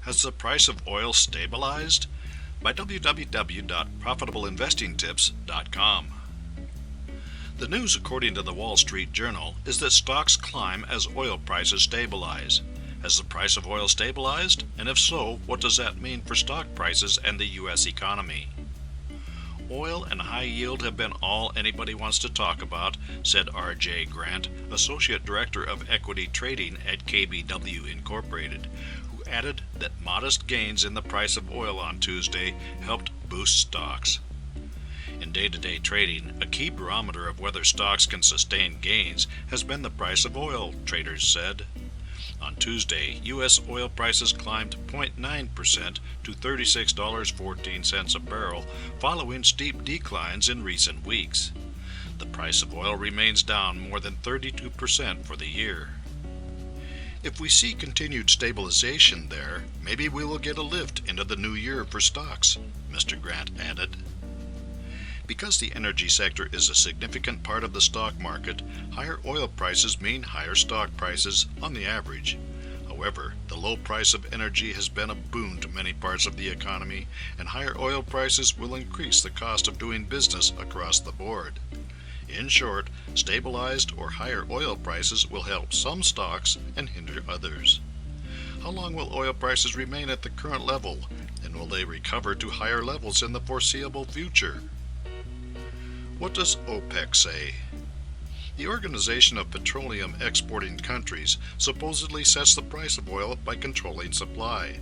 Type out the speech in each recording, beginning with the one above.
Has the price of oil stabilized? By www.profitableinvestingtips.com. The news, according to the Wall Street Journal, is that stocks climb as oil prices stabilize. Has the price of oil stabilized? And if so, what does that mean for stock prices and the U.S. economy? Oil and high yield have been all anybody wants to talk about, said R.J. Grant, Associate Director of Equity Trading at KBW Inc., who added that modest gains in the price of oil on Tuesday helped boost stocks. In day-to-day trading, a key barometer of whether stocks can sustain gains has been the price of oil, traders said. On Tuesday, U.S. oil prices climbed 0.9% to $36.14 a barrel, following steep declines in recent weeks. The price of oil remains down more than 32% for the year. If we see continued stabilization there, maybe we will get a lift into the new year for stocks, Mr. Grant added. Because the energy sector is a significant part of the stock market, higher oil prices mean higher stock prices on the average. However, the low price of energy has been a boon to many parts of the economy, and higher oil prices will increase the cost of doing business across the board. In short, stabilized or higher oil prices will help some stocks and hinder others. How long will oil prices remain at the current level, and will they recover to higher levels in the foreseeable future? What does OPEC say? The Organization of Petroleum Exporting Countries supposedly sets the price of oil by controlling supply.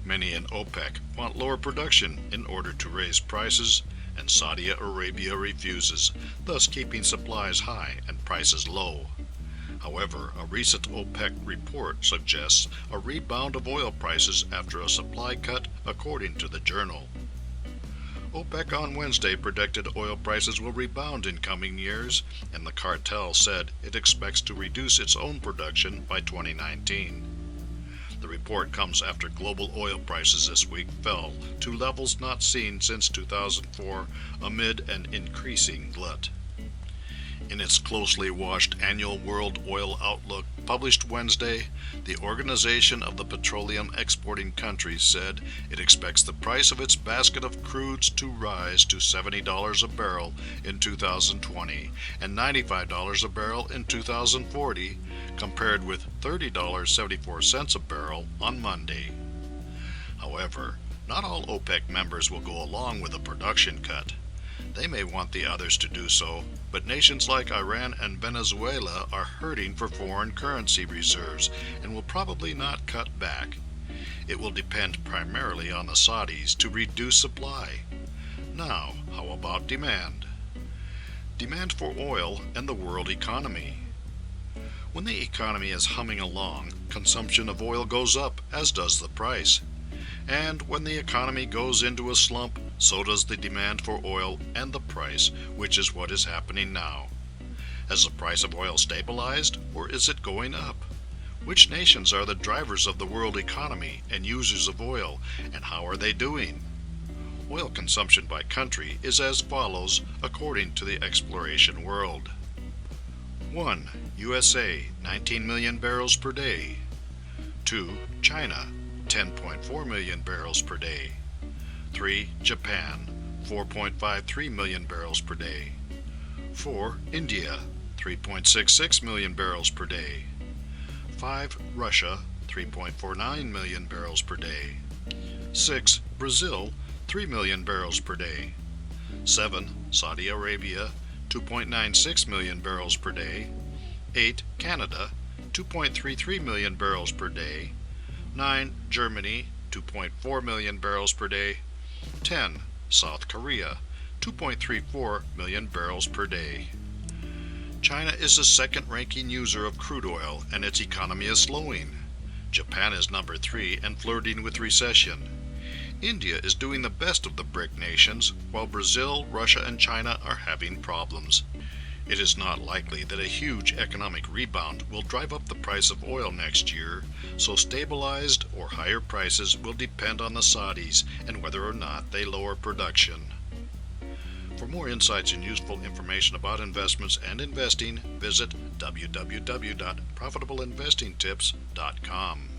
Many in OPEC want lower production in order to raise prices, and Saudi Arabia refuses, thus keeping supplies high and prices low. However, a recent OPEC report suggests a rebound of oil prices after a supply cut, according to the journal. OPEC on Wednesday predicted oil prices will rebound in coming years, and the cartel said it expects to reduce its own production by 2019. The report comes after global oil prices this week fell to levels not seen since 2004 amid an increasing glut. In its closely watched annual World Oil Outlook published Wednesday, the Organization of the Petroleum Exporting Countries said it expects the price of its basket of crudes to rise to $70 a barrel in 2020 and $95 a barrel in 2040, compared with $30.74 a barrel on Monday. However, not all OPEC members will go along with a production cut. They may want the others to do so, but nations like Iran and Venezuela are hurting for foreign currency reserves and will probably not cut back. It will depend primarily on the Saudis to reduce supply. Now, how about demand? Demand for oil and the world economy. When the economy is humming along, consumption of oil goes up, as does the price. And when the economy goes into a slump, so does the demand for oil and the price, which is what is happening now. Has the price of oil stabilized, or is it going up? Which nations are the drivers of the world economy and users of oil, and how are they doing? Oil consumption by country is as follows, according to the Exploration World. 1. USA, 19 million barrels per day. 2. China, 10.4 million barrels per day. 3. Japan, 4.53 million barrels per day. 4. India, 3.66 million barrels per day. 5. Russia, 3.49 million barrels per day. 6. Brazil, 3 million barrels per day. 7. Saudi Arabia, 2.96 million barrels per day. 8. Canada, 2.33 million barrels per day. 9. Germany, 2.4 million barrels per day. 10. South Korea, 2.34 million barrels per day. China is the second-ranking user of crude oil, and its economy is slowing. Japan is number 3 and flirting with recession. India is doing the best of the BRIC nations, while Brazil, Russia, and China are having problems. It is not likely that a huge economic rebound will drive up the price of oil next year, so stabilized or higher prices will depend on the Saudis and whether or not they lower production. For more insights and useful information about investments and investing, visit www.profitableinvestingtips.com.